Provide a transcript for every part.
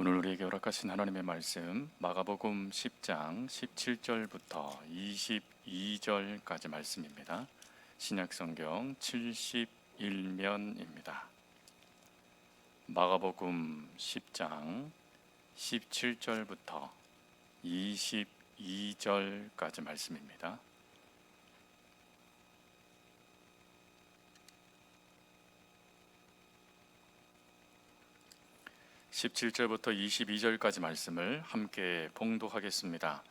오늘 우리에게 허락하신 하나님의 말씀 마가복음 10장 17절부터 22절까지 말씀입니다. 신약성경 71면입니다. 마가복음 10장 17절부터 22절까지 말씀입니다. 17절부터 22절까지 말씀을 함께 봉독하겠습니다.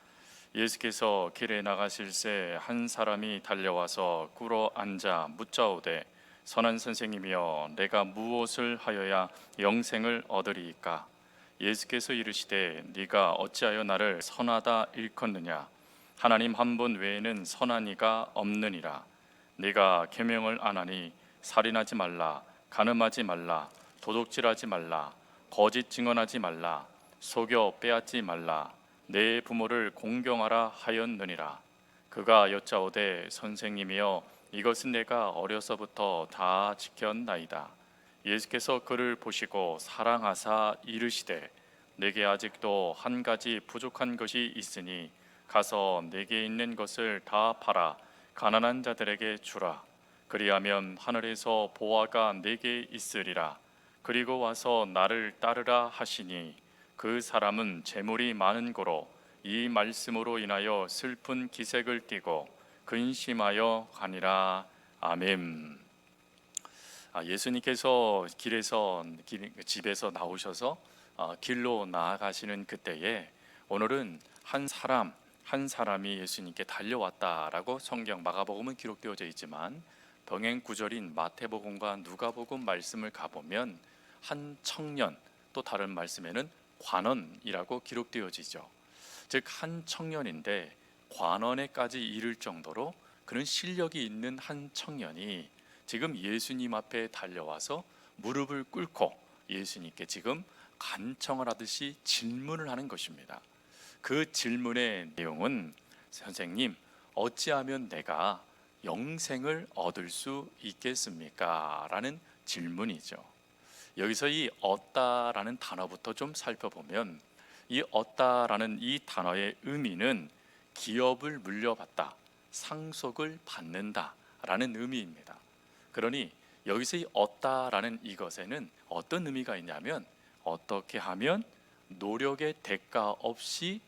예수께서 길에 나가실새 한 사람이 달려와서 꿇어 앉아 묻자오되 선한 선생님이여 내가 무엇을 하여야 영생을 얻으리이까? 예수께서 이르시되 네가 어찌하여 나를 선하다 일컫느냐? 하나님 한 분 외에는 선한 이가 없느니라. 네가 계명을 안 하니 살인하지 말라, 간음하지 말라, 도둑질하지 말라, 거짓 증언하지 말라, 속여 빼앗지 말라, 내 부모를 공경하라 하였느니라. 그가 여짜오되 선생님이여 이것은 내가 어려서부터 다 지켰나이다. 예수께서 그를 보시고 사랑하사 이르시되 내게 아직도 한 가지 부족한 것이 있으니 가서 내게 있는 것을 다 팔아 가난한 자들에게 주라. 그리하면 하늘에서 보화가 내게 있으리라. 그리고 와서 나를 따르라 하시니 그 사람은 재물이 많은 고로 이 말씀으로 인하여 슬픈 기색을 띠고 근심하여 가니라. 아멘. 예수님께서 집에서 나오셔서 길로 나아가시는 그때에 오늘은 한 사람이 예수님께 달려왔다라고 성경 마가복음은 기록되어져 있지만 병행 구절인 마태복음과 누가복음 말씀을 가보면 한 청년, 또 다른 말씀에는 관원이라고 기록되어지죠. 즉 한 청년인데 관원에까지 이를 정도로 그런 실력이 있는 한 청년이 지금 예수님 앞에 달려와서 무릎을 꿇고 예수님께 지금 간청을 하듯이 질문을 하는 것입니다. 그 질문의 내용은 선생님, 어찌하면 내가 영생을 얻을 수 있겠습니까? 라는 질문이죠. 여기서 이 얻다라는 단어부터 좀 살펴보면 이 얻다라는 이 단어의 의미는 기업을 물려받다, 상속을 받는다 라는 의미입니다. 그러니 여기서 이 얻다라는 이것에는 어떤 의미가 있냐면 어떻게 하면 노력의 대가 없이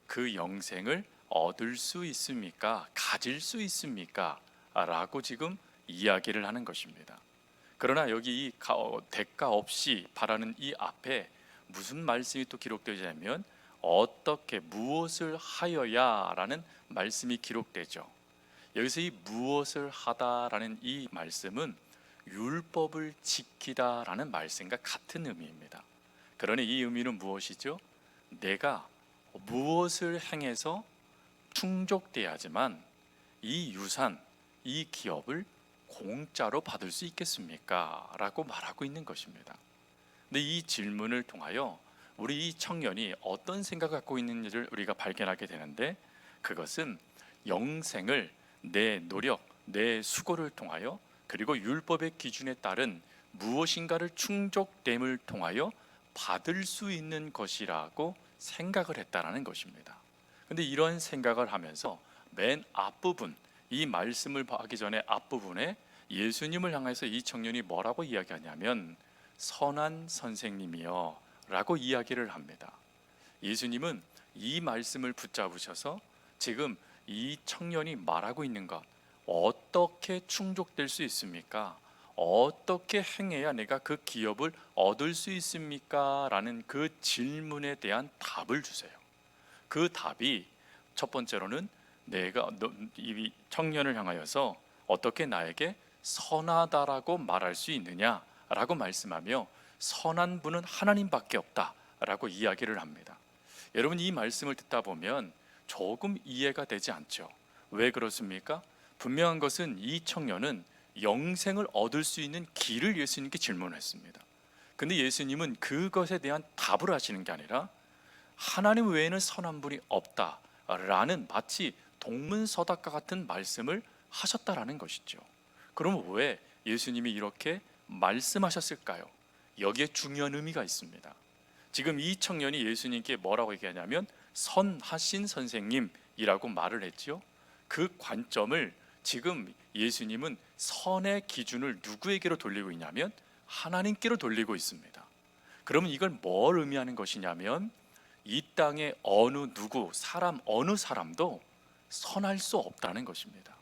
그 영생을 얻을 수 있습니까? 가질 수 있습니까? 라고 지금 이야기를 하는 것입니다. 그러나 여기 이 대가 없이 바라는 이 앞에 무슨 말씀이 또 기록되냐면 어떻게 무엇을 하여야 라는 말씀이 기록되죠. 여기서 이 무엇을 하다라는 이 말씀은 율법을 지키다 라는 말씀과 같은 의미입니다. 그러니 이 의미는 무엇이죠? 내가 무엇을 행해서 충족돼야지만 이 유산, 이 기업을 공짜로 받을 수 있겠습니까? 라고 말하고 있는 것입니다. 근데 이 질문을 통하여 우리 이 청년이 어떤 생각을 갖고 있는지를 우리가 발견하게 되는데 그것은 영생을 내 노력, 내 수고를 통하여 그리고 율법의 기준에 따른 무엇인가를 충족됨을 통하여 받을 수 있는 것이라고 생각을 했다라는 것입니다. 근데 이런 생각을 하면서 맨 앞부분, 이 말씀을 하기 전에 앞부분에 예수님을 향해서 이 청년이 뭐라고 이야기하냐면 선한 선생님이여 라고 이야기를 합니다. 예수님은 이 말씀을 붙잡으셔서 지금 이 청년이 말하고 있는 것, 어떻게 충족될 수 있습니까? 어떻게 행해야 내가 그 기업을 얻을 수 있습니까? 라는 그 질문에 대한 답을 주세요. 그 답이 첫 번째로는 내가 이 청년을 향하여서 어떻게 나에게 선하다라고 말할 수 있느냐라고 말씀하며 선한 분은 하나님밖에 없다라고 이야기를 합니다. 여러분 이 말씀을 듣다 보면 조금 이해가 되지 않죠. 왜 그렇습니까? 분명한 것은 이 청년은 영생을 얻을 수 있는 길을 예수님께 질문했습니다. 근데 예수님은 그것에 대한 답을 하시는 게 아니라 하나님 외에는 선한 분이 없다라는 마치 동문서답과 같은 말씀을 하셨다라는 것이죠. 그럼 왜 예수님이 이렇게 말씀하셨을까요? 여기에 중요한 의미가 있습니다. 지금 이 청년이 예수님께 뭐라고 얘기하냐면 선하신 선생님이라고 말을 했죠. 그 관점을 지금 예수님은 선의 기준을 누구에게로 돌리고 있냐면 하나님께로 돌리고 있습니다. 그러면 이걸 뭘 의미하는 것이냐면 이 땅에 어느 누구 사람 어느 사람도 선할 수 없다는 것입니다.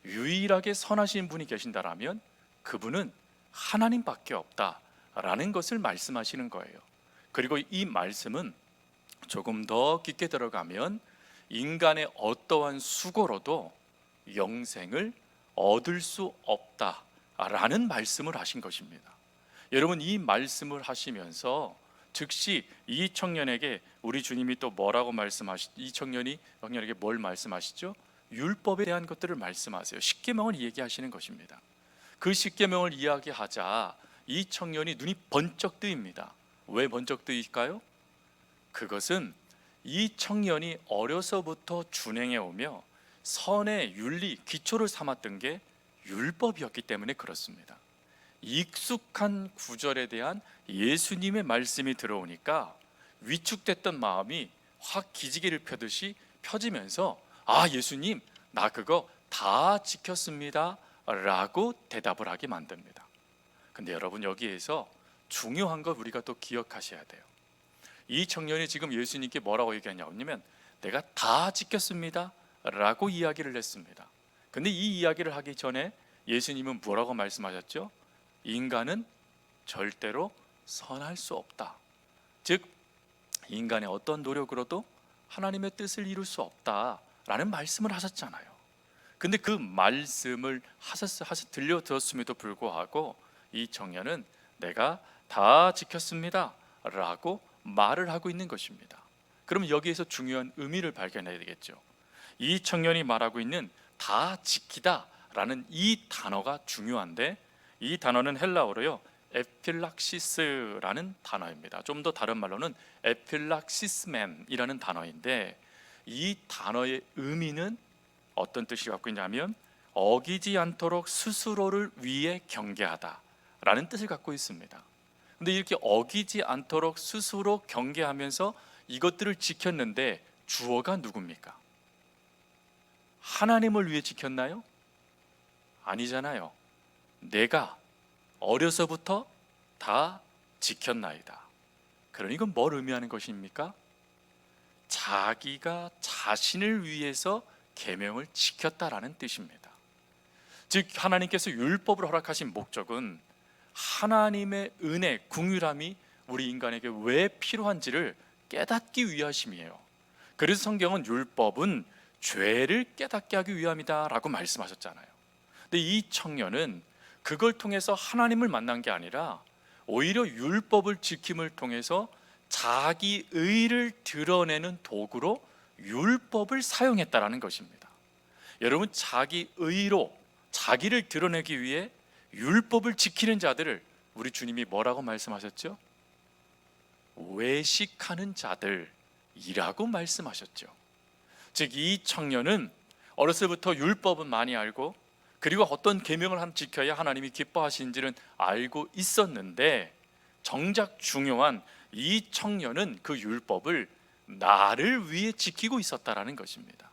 유일하게 선하신 분이 계신다라면 그분은 하나님밖에 없다라는 것을 말씀하시는 거예요. 그리고 이 말씀은 조금 더 깊게 들어가면 인간의 어떠한 수고로도 영생을 얻을 수 없다라는 말씀을 하신 것입니다. 여러분, 이 말씀을 하시면서 즉시 이 청년에게 우리 주님이 또 뭐라고 이 청년에게 뭘 말씀하시죠? 율법에 대한 것들을 말씀하세요. 십계명을 얘기하시는 것입니다. 그 십계명을 이야기하자 이 청년이 눈이 번쩍 뜨입니다. 왜 번쩍 뜨일까요? 그것은 이 청년이 어려서부터 준행해 오며 선의 윤리 기초를 삼았던 게 율법이었기 때문에 그렇습니다. 익숙한 구절에 대한 예수님의 말씀이 들어오니까 위축됐던 마음이 확 기지개를 펴듯이 펴지면서 아, 예수님, 나 그거 다 지켰습니다 라고 대답을 하게 만듭니다. 근데 여러분, 여기에서 중요한 걸 우리가 또 기억하셔야 돼요. 이 청년이 지금 예수님께 뭐라고 얘기하냐면 내가 다 지켰습니다 라고 이야기를 했습니다. 근데 이 이야기를 하기 전에 예수님은 뭐라고 말씀하셨죠? 인간은 절대로 선할 수 없다. 즉 인간의 어떤 노력으로도 하나님의 뜻을 이룰 수 없다라는 말씀을 하셨잖아요. 근데 그 말씀을 들려들었음에도 불구하고 이 청년은 내가 다 지켰습니다 라고 말을 하고 있는 것입니다. 그럼 여기에서 중요한 의미를 발견해야 되겠죠. 이 청년이 말하고 있는 다 지키다 라는 이 단어가 중요한데, 이 단어는 헬라어로요 에필락시스라는 단어입니다. 좀 더 다른 말로는 에필락시스맨이라는 단어인데, 이 단어의 의미는 어떤 뜻이 갖고 있냐면 어기지 않도록 스스로를 위해 경계하다 라는 뜻을 갖고 있습니다. 근데 이렇게 어기지 않도록 스스로 경계하면서 이것들을 지켰는데 주어가 누굽니까? 하나님을 위해 지켰나요? 아니잖아요. 내가 어려서부터 다 지켰나이다. 그러니 이건 뭘 의미하는 것입니까? 자기가 자신을 위해서 계명을 지켰다라는 뜻입니다. 즉 하나님께서 율법을 허락하신 목적은 하나님의 은혜, 긍휼함이 우리 인간에게 왜 필요한지를 깨닫기 위하심이에요. 그래서 성경은 율법은 죄를 깨닫게 하기 위함이다 라고 말씀하셨잖아요. 근데 이 청년은 그걸 통해서 하나님을 만난 게 아니라 오히려 율법을 지킴을 통해서 자기 의를 드러내는 도구로 율법을 사용했다라는 것입니다. 여러분, 자기 의로 자기를 드러내기 위해 율법을 지키는 자들을 우리 주님이 뭐라고 말씀하셨죠? 외식하는 자들이라고 말씀하셨죠. 즉 이 청년은 어렸을 때부터 율법은 많이 알고 그리고 어떤 계명을 지켜야 하나님이 기뻐하시는지는 알고 있었는데, 정작 중요한 이 청년은 그 율법을 나를 위해 지키고 있었다라는 것입니다.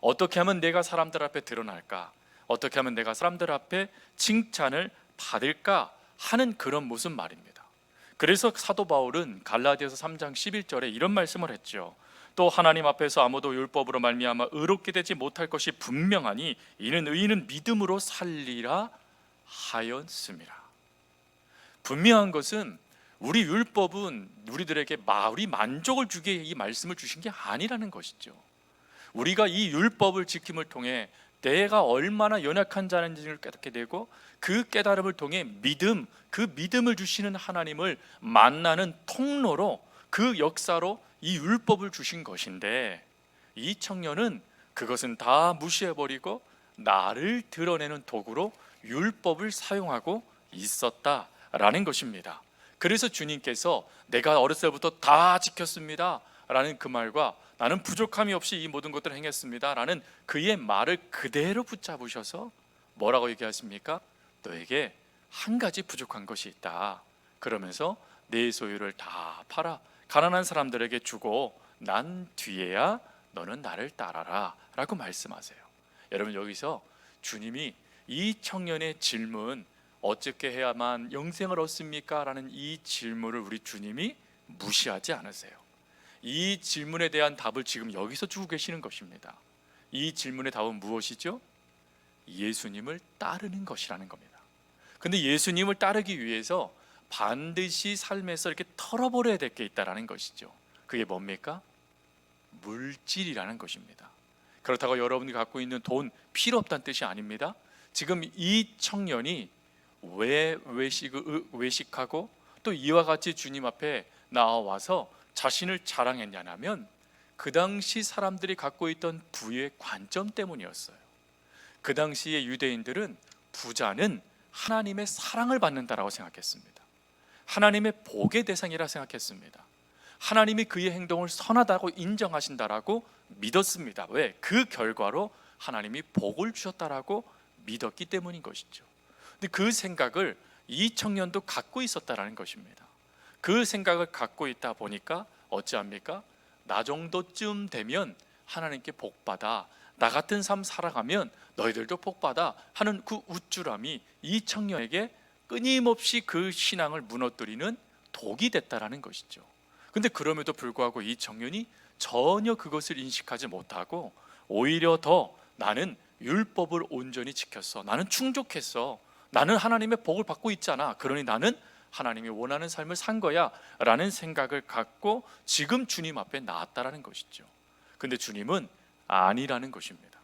어떻게 하면 내가 사람들 앞에 드러날까? 어떻게 하면 내가 사람들 앞에 칭찬을 받을까 하는 그런 모습 말입니다. 그래서 사도 바울은 갈라디아서 3장 11절에 이런 말씀을 했죠. 또 하나님 앞에서 아무도 율법으로 말미암아 의롭게 되지 못할 것이 분명하니 이는 의인은 믿음으로 살리라 하였음이라. 분명한 것은 우리 율법은 우리들에게 우리 만족을 주기 위해 이 말씀을 주신 게 아니라는 것이죠. 우리가 이 율법을 지킴을 통해 내가 얼마나 연약한 자인지를 깨닫게 되고 그 깨달음을 통해 그 믿음을 주시는 하나님을 만나는 통로로, 그 역사로 이 율법을 주신 것인데, 이 청년은 그것은 다 무시해버리고 나를 드러내는 도구로 율법을 사용하고 있었다라는 것입니다. 그래서 주님께서 내가 어렸을 때부터 다 지켰습니다 라는 그 말과 나는 부족함이 없이 이 모든 것들을 행했습니다 라는 그의 말을 그대로 붙잡으셔서 뭐라고 얘기하십니까? 너에게 한 가지 부족한 것이 있다. 그러면서 내 소유를 다 팔아 가난한 사람들에게 주고 난 뒤에야 너는 나를 따라라 라고 말씀하세요. 여러분, 여기서 주님이 이 청년의 질문, 어떻게 해야만 영생을 얻습니까? 라는 이 질문을 우리 주님이 무시하지 않으세요. 이 질문에 대한 답을 지금 여기서 주고 계시는 것입니다. 이 질문의 답은 무엇이죠? 예수님을 따르는 것이라는 겁니다. 근데 예수님을 따르기 위해서 반드시 삶에서 이렇게 털어버려야 될 게 있다는 것이죠. 그게 뭡니까? 물질이라는 것입니다. 그렇다고 여러분이 갖고 있는 돈 필요 없다는 뜻이 아닙니다. 지금 이 청년이 왜 외식하고 또 이와 같이 주님 앞에 나와서 자신을 자랑했냐면 그 당시 사람들이 갖고 있던 부의 관점 때문이었어요. 그 당시의 유대인들은 부자는 하나님의 사랑을 받는다라고 생각했습니다. 하나님의 복의 대상이라 생각했습니다. 하나님이 그의 행동을 선하다고 인정하신다라고 믿었습니다. 왜? 그 결과로 하나님이 복을 주셨다라고 믿었기 때문인 것이죠. 근데 그 생각을 이 청년도 갖고 있었다라는 것입니다. 그 생각을 갖고 있다 보니까 어찌합니까? 나 정도쯤 되면 하나님께 복받아, 나 같은 삶 살아가면 너희들도 복받아 하는 그 우쭐함이 이 청년에게 끊임없이 그 신앙을 무너뜨리는 독이 됐다라는 것이죠. 근데 그럼에도 불구하고 이 청년이 전혀 그것을 인식하지 못하고 오히려 더 나는 율법을 온전히 지켰어, 나는 충족했어, 나는 하나님의 복을 받고 있잖아, 그러니 나는 하나님이 원하는 삶을 산 거야 라는 생각을 갖고 지금 주님 앞에 나왔다라는 것이죠. 근데 주님은 아니라는 것입니다.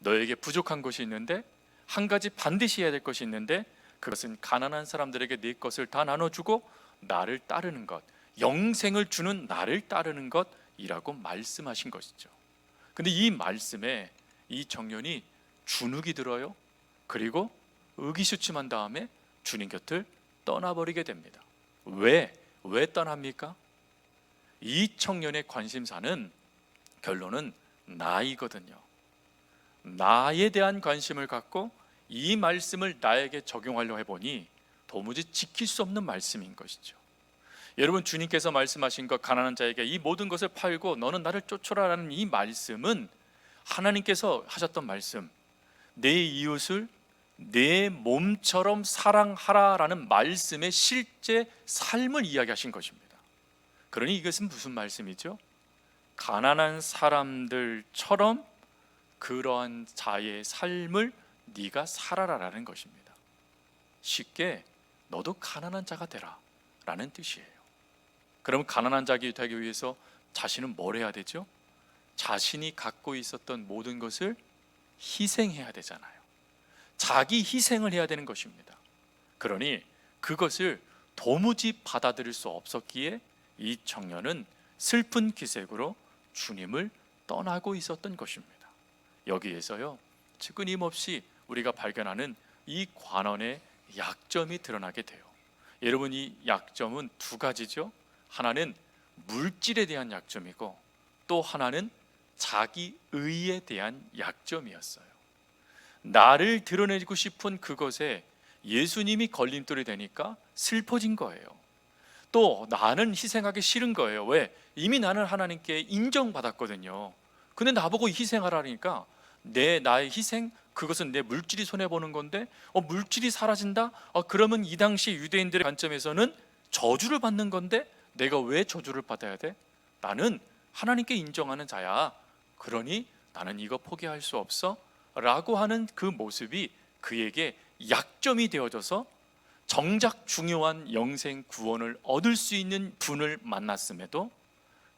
너에게 부족한 것이 있는데, 한 가지 반드시 해야 될 것이 있는데, 그것은 가난한 사람들에게 네 것을 다 나눠주고 나를 따르는 것, 영생을 주는 나를 따르는 것이라고 말씀하신 것이죠. 근데 이 말씀에 이 청년이 주눅이 들어요. 그리고 의기소침한 다음에 주님 곁을 떠나버리게 됩니다. 왜 떠납니까? 이 청년의 관심사는 결론은 나이거든요. 나에 대한 관심을 갖고 이 말씀을 나에게 적용하려고 해보니 도무지 지킬 수 없는 말씀인 것이죠. 여러분, 주님께서 말씀하신 것, 가난한 자에게 이 모든 것을 팔고 너는 나를 쫓으라라는 이 말씀은 하나님께서 하셨던 말씀, 내 이웃을 내 몸처럼 사랑하라라는 말씀의 실제 삶을 이야기하신 것입니다. 그러니 이것은 무슨 말씀이죠? 가난한 사람들처럼 그러한 자의 삶을 네가 살아라라는 것입니다. 쉽게 너도 가난한 자가 되라 라는 뜻이에요. 그럼 가난한 자가 되기 위해서 자신은 뭘 해야 되죠? 자신이 갖고 있었던 모든 것을 희생해야 되잖아요. 자기 희생을 해야 되는 것입니다. 그러니 그것을 도무지 받아들일 수 없었기에 이 청년은 슬픈 기색으로 주님을 떠나고 있었던 것입니다. 여기에서요, 끊임없이 우리가 발견하는 이 관원의 약점이 드러나게 돼요. 여러분, 이 약점은 두 가지죠. 하나는 물질에 대한 약점이고 또 하나는 자기 의에 대한 약점이었어요. 나를 드러내고 싶은 그것에 예수님이 걸림돌이 되니까 슬퍼진 거예요. 또 나는 희생하기 싫은 거예요. 왜? 이미 나는 하나님께 인정받았거든요. 근데 나보고 희생하라니까 나의 희생, 그것은 내 물질이 손해보는 건데 물질이 사라진다? 그러면 이 당시 유대인들의 관점에서는 저주를 받는 건데 내가 왜 저주를 받아야 돼? 나는 하나님께 인정하는 자야. 그러니 나는 이거 포기할 수 없어 라고 하는 그 모습이 그에게 약점이 되어져서 정작 중요한 영생 구원을 얻을 수 있는 분을 만났음에도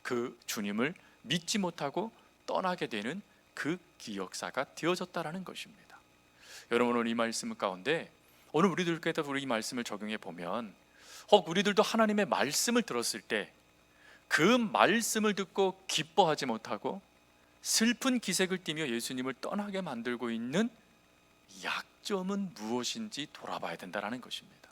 그 주님을 믿지 못하고 떠나게 되는 그 기억사가 되어졌다라는 것입니다. 여러분, 오늘 이 말씀 가운데 오늘 우리들께도 우리 이 말씀을 적용해 보면 우리들도 하나님의 말씀을 들었을 때 그 말씀을 듣고 기뻐하지 못하고 슬픈 기색을 띠며 예수님을 떠나게 만들고 있는 약점은 무엇인지 돌아봐야 된다는 것입니다.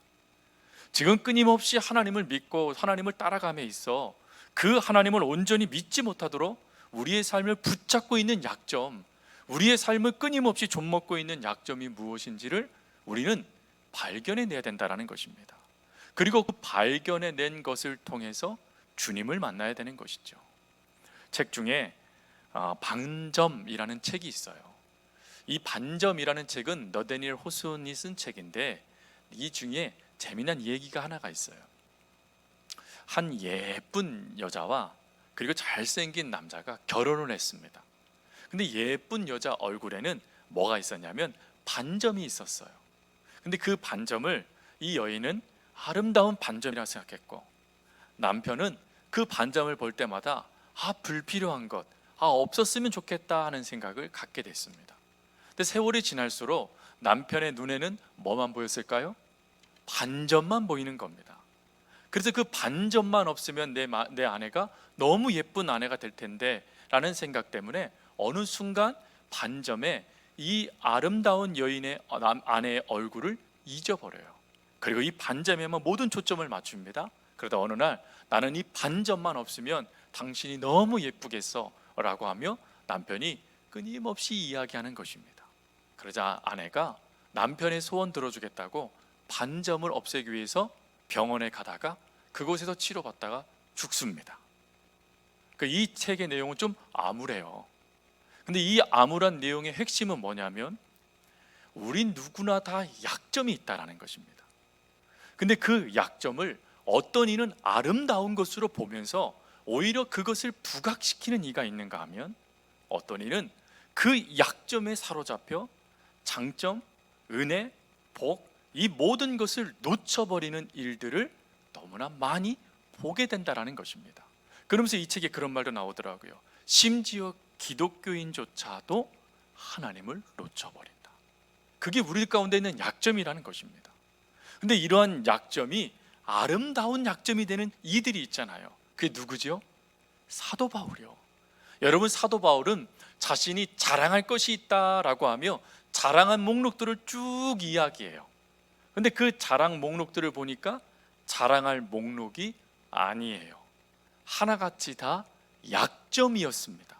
지금 끊임없이 하나님을 믿고 하나님을 따라감에 있어 그 하나님을 온전히 믿지 못하도록 우리의 삶을 붙잡고 있는 약점, 우리의 삶을 끊임없이 좀먹고 있는 약점이 무엇인지를 우리는 발견해내야 된다는 것입니다. 그리고 그 발견해낸 것을 통해서 주님을 만나야 되는 것이죠. 책 중에 반점이라는 책이 있어요. 이 반점이라는 책은 너데니엘 호슨이 쓴 책인데, 이 중에 재미난 얘기가 하나가 있어요. 한 예쁜 여자와 그리고 잘생긴 남자가 결혼을 했습니다. 근데 예쁜 여자 얼굴에는 뭐가 있었냐면 반점이 있었어요. 근데 그 반점을 이 여인은 아름다운 반점이라 생각했고, 남편은 그 반점을 볼 때마다 불필요한 것, 없었으면 좋겠다 하는 생각을 갖게 됐습니다. 근데 세월이 지날수록 남편의 눈에는 뭐만 보였을까요? 반점만 보이는 겁니다. 그래서 그 반점만 없으면 내 아내가 너무 예쁜 아내가 될 텐데 라는 생각 때문에 어느 순간 반점에 이 아름다운 여인의 아내의 얼굴을 잊어버려요. 그리고 이 반점에만 모든 초점을 맞춥니다. 그러다 어느 날, 나는 이 반점만 없으면 당신이 너무 예쁘겠어 라고 하며 남편이 끊임없이 이야기하는 것입니다. 그러자 아내가 남편의 소원 들어주겠다고 반점을 없애기 위해서 병원에 가다가 그곳에서 치료받다가 죽습니다. 이 책의 내용은 좀 암울해요. 근데 이 암울한 내용의 핵심은 뭐냐면, 우린 누구나 다 약점이 있다라는 것입니다. 근데 그 약점을 어떤 이는 아름다운 것으로 보면서 오히려 그것을 부각시키는 이가 있는가 하면, 어떤 이는 그 약점에 사로잡혀 장점, 은혜, 복, 이 모든 것을 놓쳐버리는 일들을 너무나 많이 보게 된다라는 것입니다. 그러면서 이 책에 그런 말도 나오더라고요. 심지어 기독교인조차도 하나님을 놓쳐버린다. 그게 우리 가운데 있는 약점이라는 것입니다. 근데 이러한 약점이 아름다운 약점이 되는 이들이 있잖아요. 그게 누구죠? 사도 바울이요. 여러분, 사도 바울은 자신이 자랑할 것이 있다라고 하며 자랑한 목록들을 쭉 이야기해요. 근데 그 자랑 목록들을 보니까 자랑할 목록이 아니에요. 하나같이 다 약점이었습니다.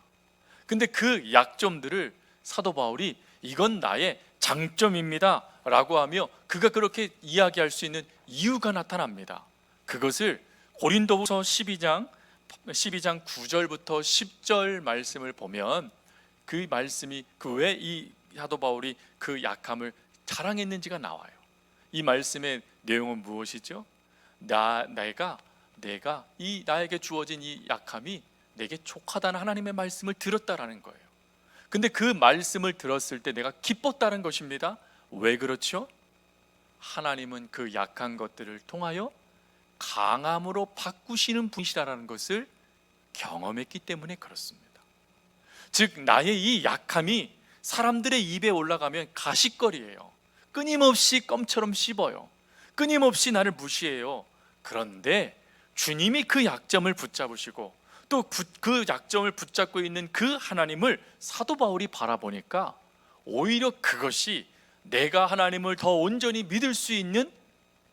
근데 그 약점들을 사도 바울이 이건 나의 장점입니다 라고 하며 그가 그렇게 이야기할 수 있는 이유가 나타납니다. 그것을 고린도후서 12장 9절부터 10절 말씀을 보면, 그 말씀이 왜 이 사도 바울이 그 약함을 자랑했는지가 나와요. 이 말씀의 내용은 무엇이죠? 내가 이 나에게 주어진 이 약함이 내게 족하다는 하나님의 말씀을 들었다라는 거예요. 근데 그 말씀을 들었을 때 내가 기뻤다는 것입니다. 왜 그렇죠? 하나님은 그 약한 것들을 통하여 강함으로 바꾸시는 분이시라는 것을 경험했기 때문에 그렇습니다. 즉, 나의 이 약함이 사람들의 입에 올라가면 가시거리예요. 끊임없이 껌처럼 씹어요. 끊임없이 나를 무시해요. 그런데 주님이 그 약점을 붙잡으시고 또 그 약점을 붙잡고 있는 그 하나님을 사도 바울이 바라보니까 오히려 그것이 내가 하나님을 더 온전히 믿을 수 있는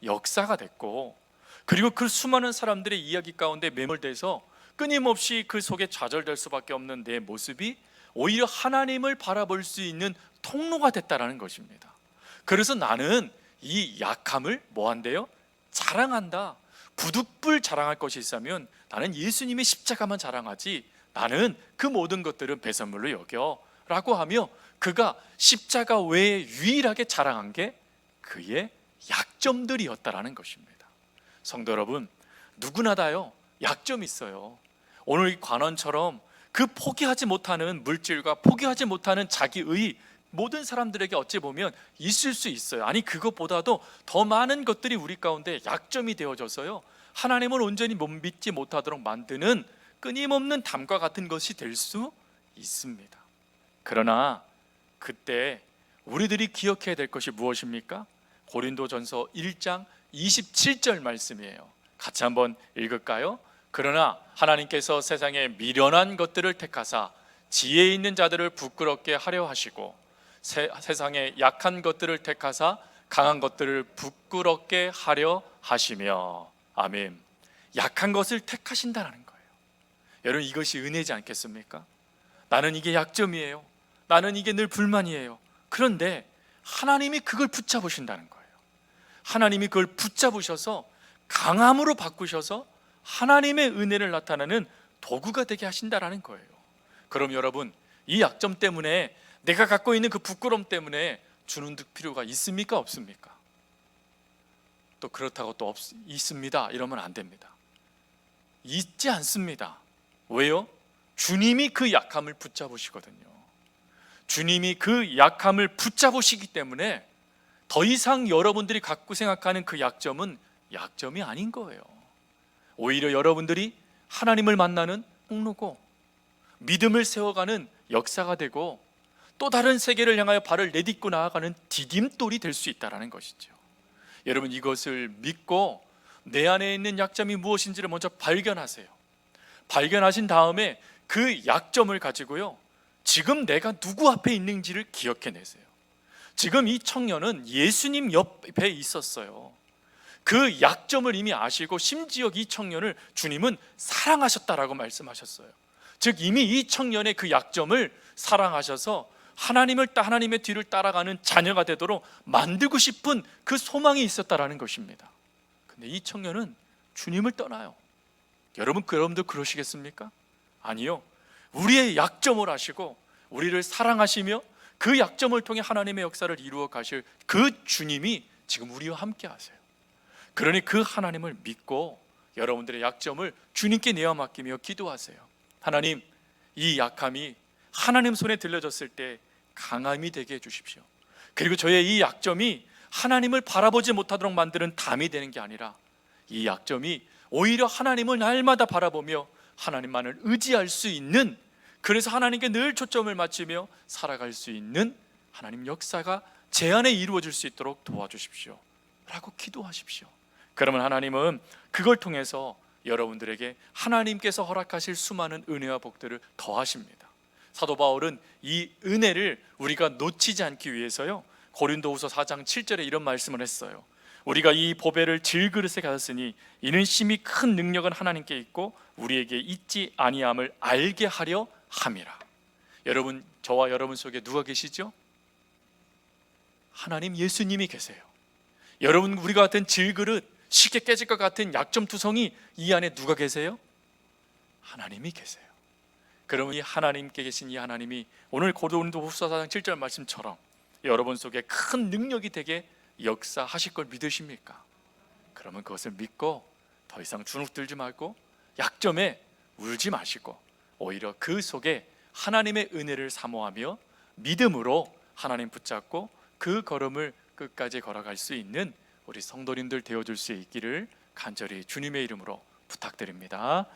역사가 됐고, 그리고 그 수많은 사람들의 이야기 가운데 매몰돼서 끊임없이 그 속에 좌절될 수밖에 없는 내 모습이 오히려 하나님을 바라볼 수 있는 통로가 됐다라는 것입니다. 그래서 나는 이 약함을 뭐한대요? 자랑한다. 부득불 자랑할 것이 있으면 나는 예수님의 십자가만 자랑하지, 나는 그 모든 것들은 배설물로 여겨 라고 하며 그가 십자가 외에 유일하게 자랑한 게 그의 약점들이었다라는 것입니다. 성도 여러분, 누구나 다요 약점이 있어요. 오늘 이 관원처럼 그 포기하지 못하는 물질과 포기하지 못하는 자기의 모든 사람들에게 어찌 보면 있을 수 있어요. 아니, 그것보다도 더 많은 것들이 우리 가운데 약점이 되어져서요, 하나님을 온전히 못 믿지 못하도록 만드는 끊임없는 담과 같은 것이 될 수 있습니다. 그러나 그때 우리들이 기억해야 될 것이 무엇입니까? 고린도전서 1장 27절 말씀이에요. 같이 한번 읽을까요? 그러나 하나님께서 세상에 미련한 것들을 택하사 지혜 있는 자들을 부끄럽게 하려 하시고 세상에 약한 것들을 택하사 강한 것들을 부끄럽게 하려 하시며. 아멘. 약한 것을 택하신다는 거예요. 여러분, 이것이 은혜지 않겠습니까? 나는 이게 약점이에요. 나는 이게 늘 불만이에요. 그런데 하나님이 그걸 붙잡으신다는 거예요. 하나님이 그걸 붙잡으셔서 강함으로 바꾸셔서 하나님의 은혜를 나타내는 도구가 되게 하신다라는 거예요. 그럼 여러분, 이 약점 때문에, 내가 갖고 있는 그 부끄러움 때문에 주눅 들 필요가 있습니까? 없습니까? 또 그렇다고 또 있습니다 이러면 안 됩니다. 있지 않습니다. 왜요? 주님이 그 약함을 붙잡으시거든요. 주님이 그 약함을 붙잡으시기 때문에 더 이상 여러분들이 갖고 생각하는 그 약점은 약점이 아닌 거예요. 오히려 여러분들이 하나님을 만나는 통로고 믿음을 세워가는 역사가 되고 또 다른 세계를 향하여 발을 내딛고 나아가는 디딤돌이 될 수 있다는 것이죠. 여러분, 이것을 믿고 내 안에 있는 약점이 무엇인지를 먼저 발견하세요. 발견하신 다음에 그 약점을 가지고요, 지금 내가 누구 앞에 있는지를 기억해내세요. 지금 이 청년은 예수님 옆에 있었어요. 그 약점을 이미 아시고 심지어 이 청년을 주님은 사랑하셨다라고 말씀하셨어요. 즉 이미 이 청년의 그 약점을 사랑하셔서 하나님의 뒤를 따라가는 자녀가 되도록 만들고 싶은 그 소망이 있었다라는 것입니다. 근데 이 청년은 주님을 떠나요. 여러분도 그러시겠습니까? 아니요. 우리의 약점을 아시고 우리를 사랑하시며 그 약점을 통해 하나님의 역사를 이루어 가실 그 주님이 지금 우리와 함께 하세요. 그러니 그 하나님을 믿고 여러분들의 약점을 주님께 내어 맡기며 기도하세요. 하나님, 이 약함이 하나님 손에 들려졌을 때 강함이 되게 해주십시오. 그리고 저의 이 약점이 하나님을 바라보지 못하도록 만드는 담이 되는 게 아니라 이 약점이 오히려 하나님을 날마다 바라보며 하나님만을 의지할 수 있는, 그래서 하나님께 늘 초점을 맞추며 살아갈 수 있는 하나님 역사가 제 안에 이루어질 수 있도록 도와주십시오 라고 기도하십시오. 그러면 하나님은 그걸 통해서 여러분들에게 하나님께서 허락하실 수많은 은혜와 복들을 더하십니다. 사도 바울은 이 은혜를 우리가 놓치지 않기 위해서요, 고린도후서 4장 7절에 이런 말씀을 했어요. 우리가 이 보배를 질그릇에 가졌으니 이는 심히 큰 능력은 하나님께 있고 우리에게 있지 아니함을 알게 하려 함이라. 여러분, 저와 여러분 속에 누가 계시죠? 하나님 예수님이 계세요. 여러분, 우리가 같은 질그릇, 쉽게 깨질 것 같은 약점투성이 이 안에 누가 계세요? 하나님이 계세요. 그러면 이 하나님께 계신 이 하나님이 오늘 고린도후서 4장 7절 말씀처럼 여러분 속에 큰 능력이 되게 역사하실 걸 믿으십니까? 그러면 그것을 믿고 더 이상 주눅들지 말고 약점에 울지 마시고 오히려 그 속에 하나님의 은혜를 사모하며 믿음으로 하나님 붙잡고 그 걸음을 끝까지 걸어갈 수 있는 우리 성도님들 되어줄 수 있기를 간절히 주님의 이름으로 부탁드립니다.